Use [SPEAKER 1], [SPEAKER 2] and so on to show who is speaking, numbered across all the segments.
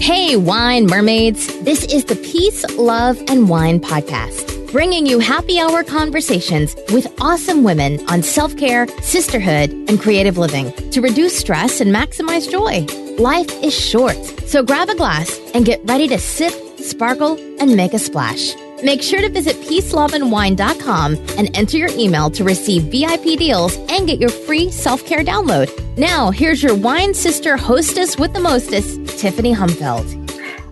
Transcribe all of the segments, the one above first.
[SPEAKER 1] Hey, wine mermaids. This is the Peace, Love, and Wine podcast, bringing you happy hour conversations with awesome women on self-care, sisterhood, and creative living to reduce stress and maximize joy. Life is short, so grab a glass and get ready to sip, sparkle, and make a splash. Make sure to visit peaceloveandwine.com and enter your email to receive VIP deals and get your free self-care download. Now, here's your wine sister hostess with the mostest, Tiffany Humfeld.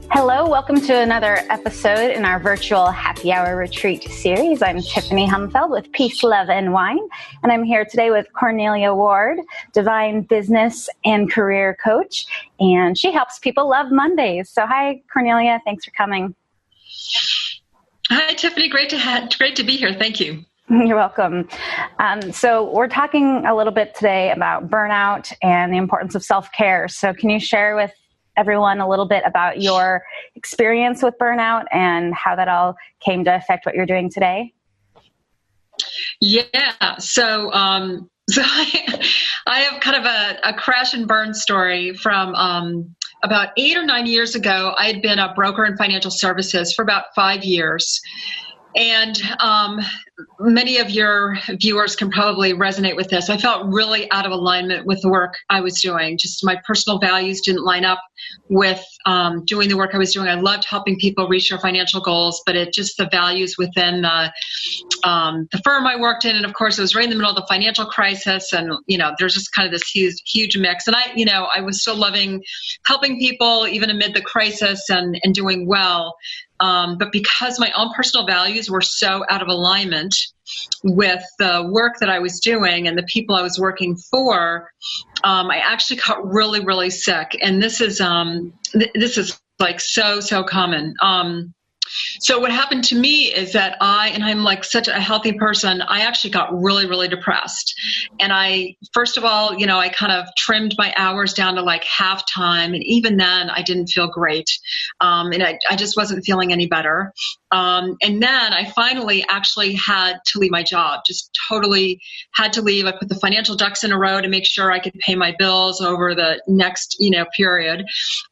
[SPEAKER 2] Hello, welcome to another episode in our virtual happy hour retreat series. I'm Tiffany Humfeld with Peace, Love, and Wine, and I'm here today with Cornelia Ward, divine business and career coach, and she helps people love Mondays. So hi, Cornelia. Thanks for coming.
[SPEAKER 3] Hi, Tiffany. Great to be here. Thank you.
[SPEAKER 2] You're welcome. So we're talking a little bit today about burnout and the importance of self-care. So can you share with everyone a little bit about your experience with burnout and how that all came to affect what you're doing today?
[SPEAKER 3] Yeah. So I have kind of a crash and burn story from about 8 or 9 years ago. I had been a broker in financial services for about 5 years. And many of your viewers can probably resonate with this. I felt really out of alignment with the work I was doing. Just my personal values didn't line up with doing the work I was doing. I loved helping people reach their financial goals, but it just the values within the firm I worked in. And of course, it was right in the middle of the financial crisis. And, there's just kind of this huge mix. And I was still loving helping people even amid the crisis and doing well. But because my own personal values were so out of alignment with the work that I was doing and the people I was working for, I actually got really, really sick. And this is like so common. So what happened to me is that I'm like such a healthy person, I actually got really, really depressed. And first of all, I kind of trimmed my hours down to like half time. And even then I didn't feel great. And I just wasn't feeling any better. And then I finally actually had to leave my job, just totally had to leave. I put the financial ducks in a row to make sure I could pay my bills over the next, period.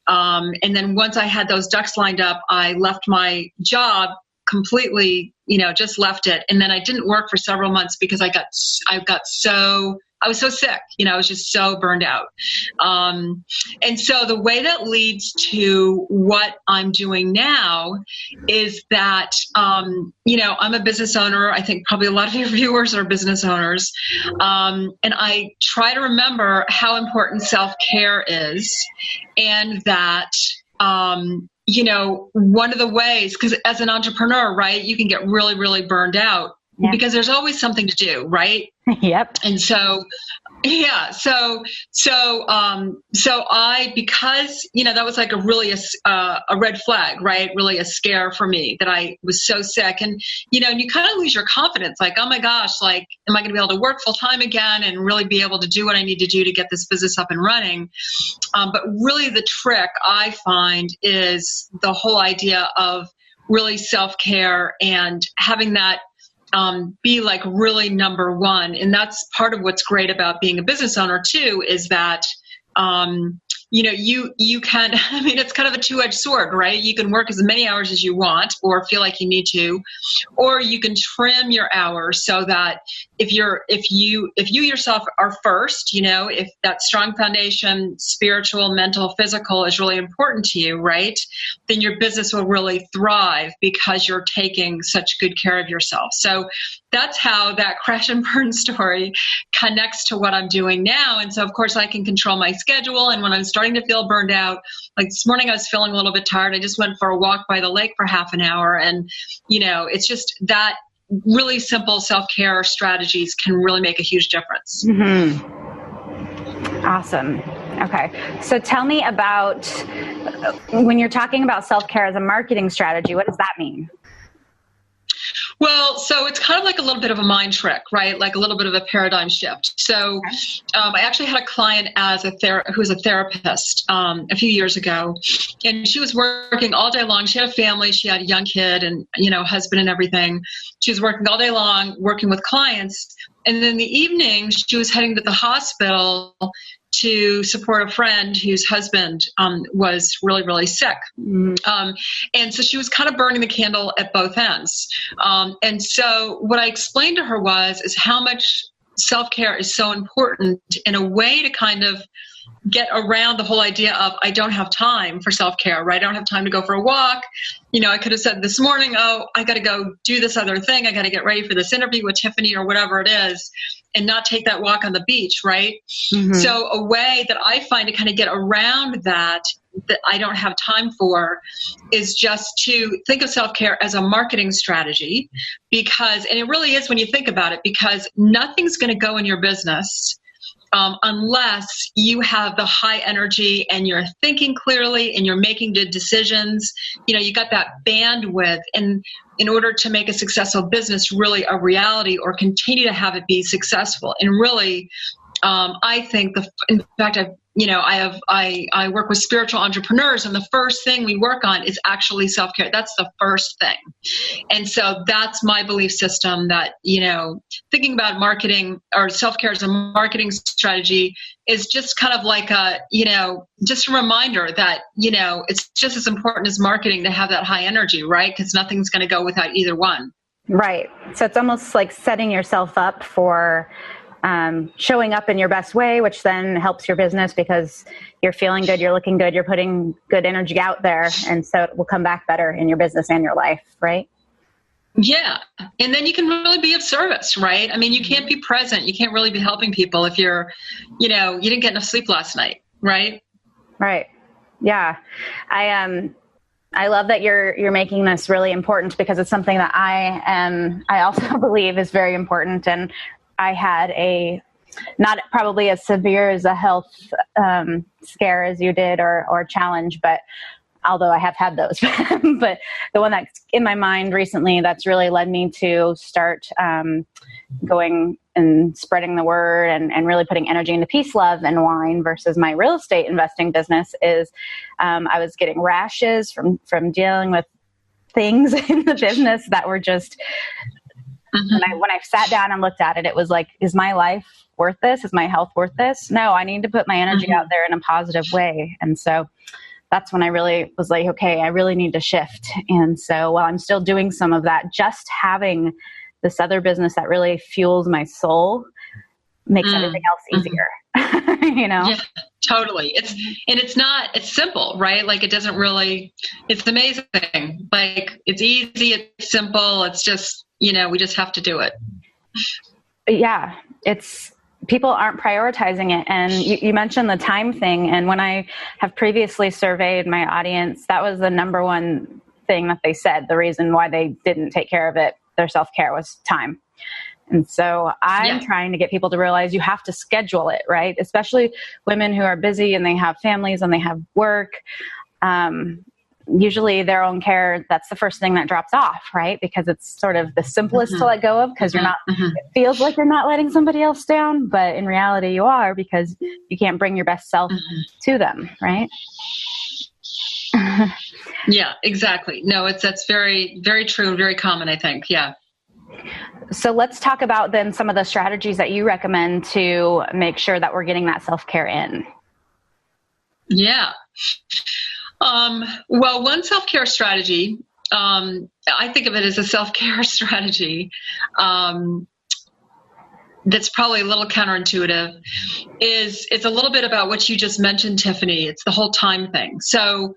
[SPEAKER 3] And then once I had those ducks lined up, I left my job completely, just left it. And then I didn't work for several months because I was so sick, I was just so burned out. And so the way that leads to what I'm doing now is that, I'm a business owner. I think probably a lot of your viewers are business owners. And I try to remember how important self-care is, and that, one of the ways, because as an entrepreneur, right, you can get really, really burned out. Yeah. Because there's always something to do, right?
[SPEAKER 2] Yep.
[SPEAKER 3] And so, yeah. So because that was like a red flag, right? Really a scare for me that I was so sick, and and you kind of lose your confidence, like, oh my gosh, like, am I going to be able to work full time again and really be able to do what I need to do to get this business up and running? But really, the trick I find is the whole idea of really self-care and having that be like really number one. And that's part of what's great about being a business owner too, is that, you can, it's kind of a two-edged sword, right? You can work as many hours as you want or feel like you need to, or you can trim your hours so that if you yourself are first, if that strong foundation, spiritual, mental, physical is really important to you, right? Then your business will really thrive because you're taking such good care of yourself. So that's how that crash and burn story connects to what I'm doing now. And so of course I can control my schedule. And when I'm starting to feel burned out, like this morning I was feeling a little bit tired. I just went for a walk by the lake for half an hour. And, it's just that really simple self-care strategies can really make a huge difference.
[SPEAKER 2] Mm-hmm. Awesome. Okay. So tell me about when you're talking about self-care as a marketing strategy, what does that mean?
[SPEAKER 3] Well, so it's kind of like a little bit of a mind trick, right? Like a little bit of a paradigm shift. So I actually had a client who was a therapist a few years ago, and she was working all day long. She had a family. She had a young kid and, husband and everything. She was working all day long, working with clients. And then in the evening, she was heading to the hospital to support a friend whose husband was really, really sick. And so she was kind of burning the candle at both ends. And so what I explained to her is how much self-care is so important in a way to kind of get around the whole idea of I don't have time for self-care, right? I don't have time to go for a walk. I could have said this morning, oh, I got to go do this other thing. I got to get ready for this interview with Tiffany or whatever it is, and not take that walk on the beach, right? So a way that I find to kind of get around that I don't have time for is just to think of self-care as a marketing strategy and it really is when you think about it, because nothing's going to go in your business unless you have the high energy and you're thinking clearly and you're making good decisions. You got that bandwidth, and in order to make a successful business really a reality or continue to have it be successful. And really, I think in fact, I work with spiritual entrepreneurs, and the first thing we work on is actually self-care. That's the first thing. And so that's my belief system that, thinking about marketing or self-care as a marketing strategy is just kind of like just a reminder that, it's just as important as marketing to have that high energy, right? Because nothing's going to go without either one.
[SPEAKER 2] Right. So it's almost like setting yourself up for showing up in your best way, which then helps your business because you're feeling good, you're looking good, you're putting good energy out there. And so it will come back better in your business and your life, right?
[SPEAKER 3] Yeah. And then you can really be of service, right? I mean, you can't be present. You can't really be helping people if you're, you didn't get enough sleep last night, right?
[SPEAKER 2] Right. Yeah. I love that you're making this really important because it's something that I also believe is very important. And I had not probably as severe as a health scare as you did or challenge, but although I have had those, but the one that's in my mind recently that's really led me to start going and spreading the word and really putting energy into peace, love, and wine versus my real estate investing business is I was getting rashes from dealing with things in the business that were just... When I sat down and looked at it, it was like, is my life worth this? Is my health worth this? No, I need to put my energy out there in a positive way. And so that's when I really was like, okay, I really need to shift. And so while I'm still doing some of that, just having this other business that really fuels my soul makes everything else easier.
[SPEAKER 3] Yeah, totally. It's simple, right? Like it's amazing. Like it's easy, it's simple. It's just, we just have to do it.
[SPEAKER 2] Yeah. People aren't prioritizing it. And you mentioned the time thing. And when I have previously surveyed my audience, that was the number one thing that they said. The reason why they didn't take care of it, their self-care, was time. And so I'm trying to get people to realize you have to schedule it, right? Especially women who are busy and they have families and they have work. Usually their own care, that's the first thing that drops off, right? Because it's sort of the simplest to let go of because you're not, it feels like you're not letting somebody else down, but in reality you are because you can't bring your best self to them, right?
[SPEAKER 3] Yeah, exactly. No, that's very, very true and very common, I think. Yeah.
[SPEAKER 2] So let's talk about then some of the strategies that you recommend to make sure that we're getting that self-care in.
[SPEAKER 3] Yeah. Well, one self-care strategy, I think of it as a self-care strategy, that's probably a little counterintuitive, it's a little bit about what you just mentioned, Tiffany. It's the whole time thing. So,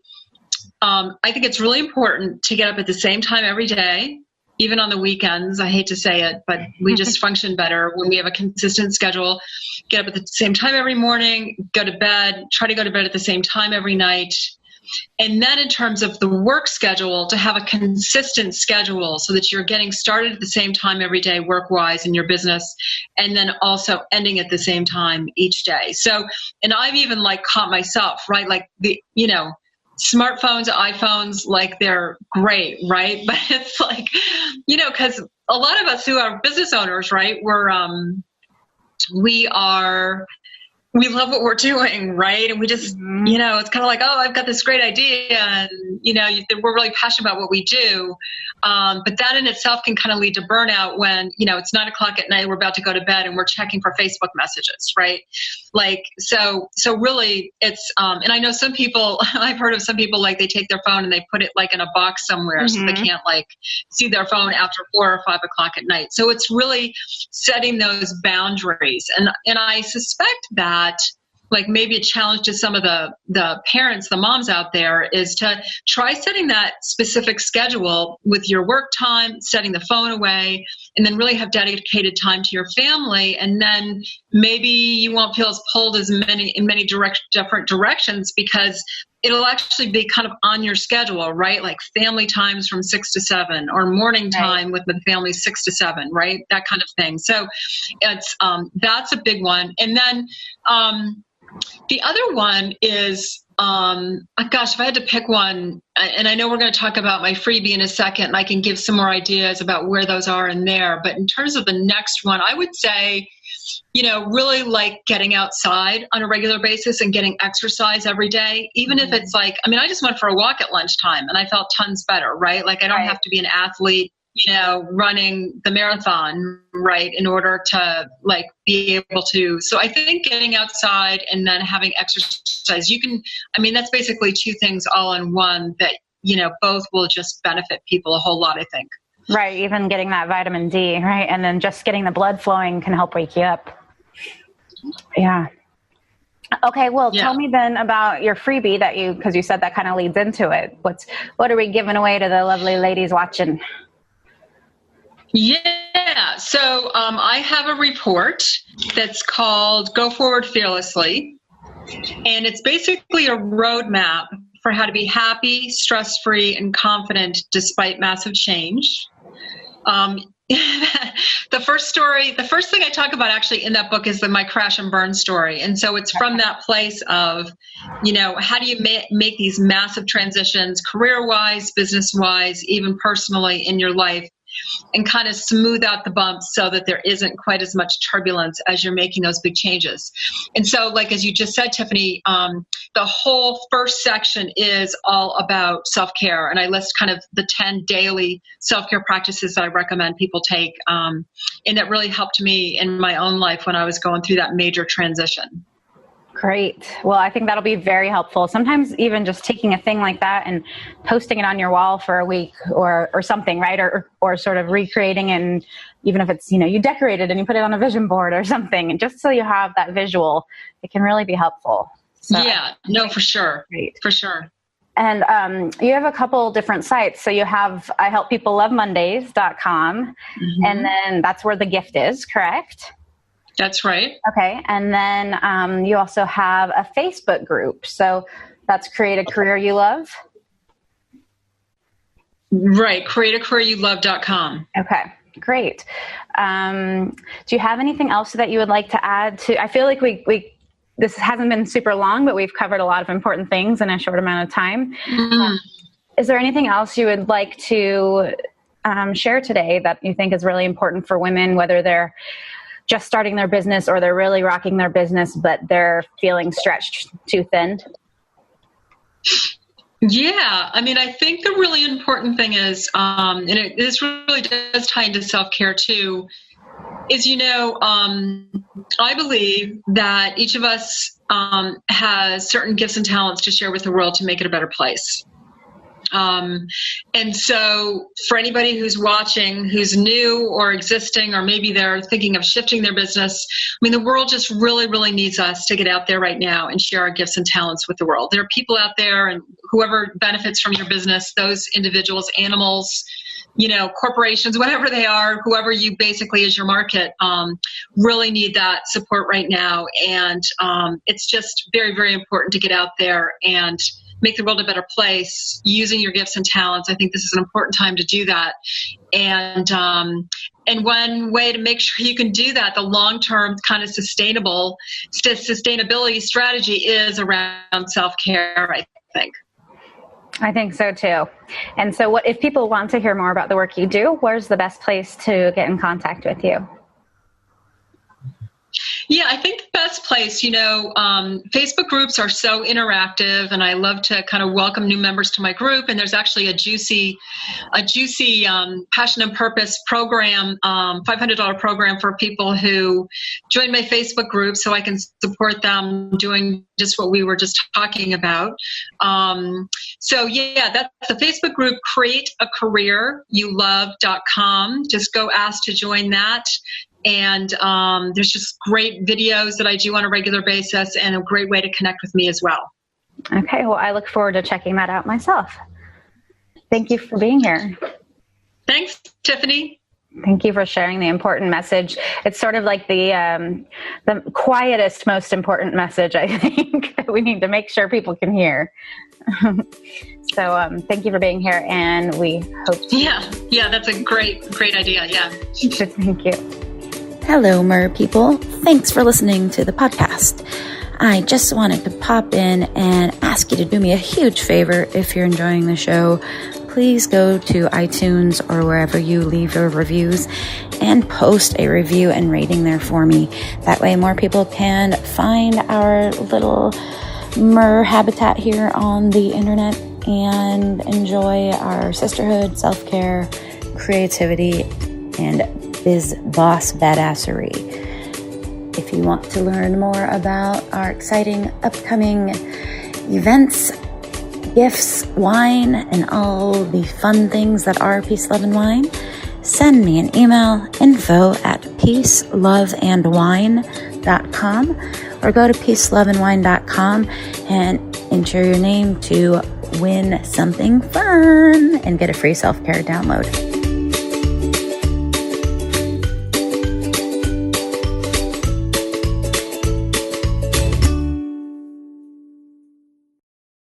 [SPEAKER 3] I think it's really important to get up at the same time every day, even on the weekends. I hate to say it, but we just function better when we have a consistent schedule. Get up at the same time every morning, go to bed, try to go to bed at the same time every night. And then in terms of the work schedule, to have a consistent schedule so that you're getting started at the same time every day work-wise in your business, and then also ending at the same time each day. So, and I've even caught myself, right? Like smartphones, iPhones, they're great, right? But it's because a lot of us who are business owners, right, we love what we're doing, right? And we just, it's kind of like, oh, I've got this great idea, and, we're really passionate about what we do. But that in itself can kind of lead to burnout when, it's 9:00 at night, we're about to go to bed and we're checking for Facebook messages, right? Like, so really it's, and I know some people, I've heard of some people, like, they take their phone and they put it like in a box somewhere so they can't like see their phone after 4 or 5 o'clock at night. So it's really setting those boundaries. And I suspect that, like, maybe a challenge to some of the parents, the moms out there, is to try setting that specific schedule with your work time, setting the phone away, and then really have dedicated time to your family. And then maybe you won't feel as pulled in many different directions, because it'll actually be kind of on your schedule, right? Like family times from 6 to 7, or morning time with the family 6 to 7, right? That kind of thing. So it's that's a big one. And then the other one is, if I had to pick one, and I know we're going to talk about my freebie in a second, and I can give some more ideas about where those are in there. But in terms of the next one, I would say, really like getting outside on a regular basis and getting exercise every day, even if it's like, I just went for a walk at lunchtime and I felt tons better, right? Like, I don't have to be an athlete, running the marathon, right, in order to like be able to. So I think getting outside and then having exercise, that's basically two things all in one that, both will just benefit people a whole lot, I think.
[SPEAKER 2] Right. Even getting that vitamin D, right? And then just getting the blood flowing can help wake you up. Yeah. Okay. Well, tell me then about your freebie because you said that kind of leads into it. What are we giving away to the lovely ladies watching?
[SPEAKER 3] Yeah. So I have a report that's called Go Forward Fearlessly. And it's basically a roadmap for how to be happy, stress-free, and confident despite massive change. The first thing I talk about actually in that book is my crash and burn story. And so it's from that place of, how do you make these massive transitions career-wise, business-wise, even personally in your life, and kind of smooth out the bumps so that there isn't quite as much turbulence as you're making those big changes. And so, like, as you just said, Tiffany, the whole first section is all about self-care. And I list kind of the 10 daily self-care practices that I recommend people take. And that really helped me in my own life when I was going through that major transition.
[SPEAKER 2] Great. Well, I think that'll be very helpful. Sometimes even just taking a thing like that and posting it on your wall for a week or something, right? Or sort of recreating, and even if it's, you decorate it and you put it on a vision board or something, and just so you have that visual, it can really be helpful. So,
[SPEAKER 3] for sure. Great. For sure.
[SPEAKER 2] And you have a couple different sites. So you have ihelppeoplelovemondays.com, and then that's where the gift is, correct?
[SPEAKER 3] That's right.
[SPEAKER 2] Okay. And then you also have a Facebook group. So that's Create a Career You Love.
[SPEAKER 3] Right. CreateACareerYouLove.com.
[SPEAKER 2] Okay. Great. Do you have anything else that you would like to add to? I feel like this hasn't been super long, but we've covered a lot of important things in a short amount of time. Is there anything else you would like to share today that you think is really important for women, whether they're just starting their business or they're really rocking their business, but they're feeling stretched too thin?
[SPEAKER 3] Yeah. I think the really important thing is, and this really does tie into self-care too, is, I believe that each of us has certain gifts and talents to share with the world to make it a better place. And so for anybody who's watching, who's new or existing, or maybe they're thinking of shifting their business, the world just really, really needs us to get out there right now and share our gifts and talents with the world. There are people out there, and whoever benefits from your business, those individuals, animals, corporations, whatever they are, whoever you basically is your market, really need that support right now. And it's just very, very important to get out there and make the world a better place using your gifts and talents. I think this is an important time to do that. And one way to make sure you can do that, the long-term kind of sustainability strategy is around self-care, I think.
[SPEAKER 2] I think so too. And so if people want to hear more about the work you do, where's the best place to get in contact with you?
[SPEAKER 3] Yeah, I think the best place, Facebook groups are so interactive, and I love to kind of welcome new members to my group. And there's actually a juicy passion and purpose program, $500 program for people who join my Facebook group, so I can support them doing just what we were just talking about. So yeah, that's the Facebook group, createacareeryouLove.com. Just go ask to join that. And there's just great videos that I do on a regular basis, and a great way to connect with me as well.
[SPEAKER 2] Okay, well, I look forward to checking that out myself. Thank you for being here.
[SPEAKER 3] Thanks, Tiffany.
[SPEAKER 2] Thank you for sharing the important message. It's sort of like the quietest, most important message, I think, that we need to make sure people can hear. So thank you for being here, and we hope to...
[SPEAKER 3] Yeah, that's a great idea, yeah.
[SPEAKER 2] Thank you.
[SPEAKER 4] Hello, Mer people. Thanks for listening to the podcast. I just wanted to pop in and ask you to do me a huge favor. If you're enjoying the show, please go to iTunes or wherever you leave your reviews and post a review and rating there for me. That way more people can find our little Mer habitat here on the internet and enjoy our sisterhood, self-care, creativity, and biz boss badassery. If you want to learn more about our exciting upcoming events, gifts, wine, and all the fun things that are Peace, Love, and Wine, send me an email, info@peaceloveandwine.com, or go to peaceloveandwine.com and enter your name to win something fun and get a free self-care download.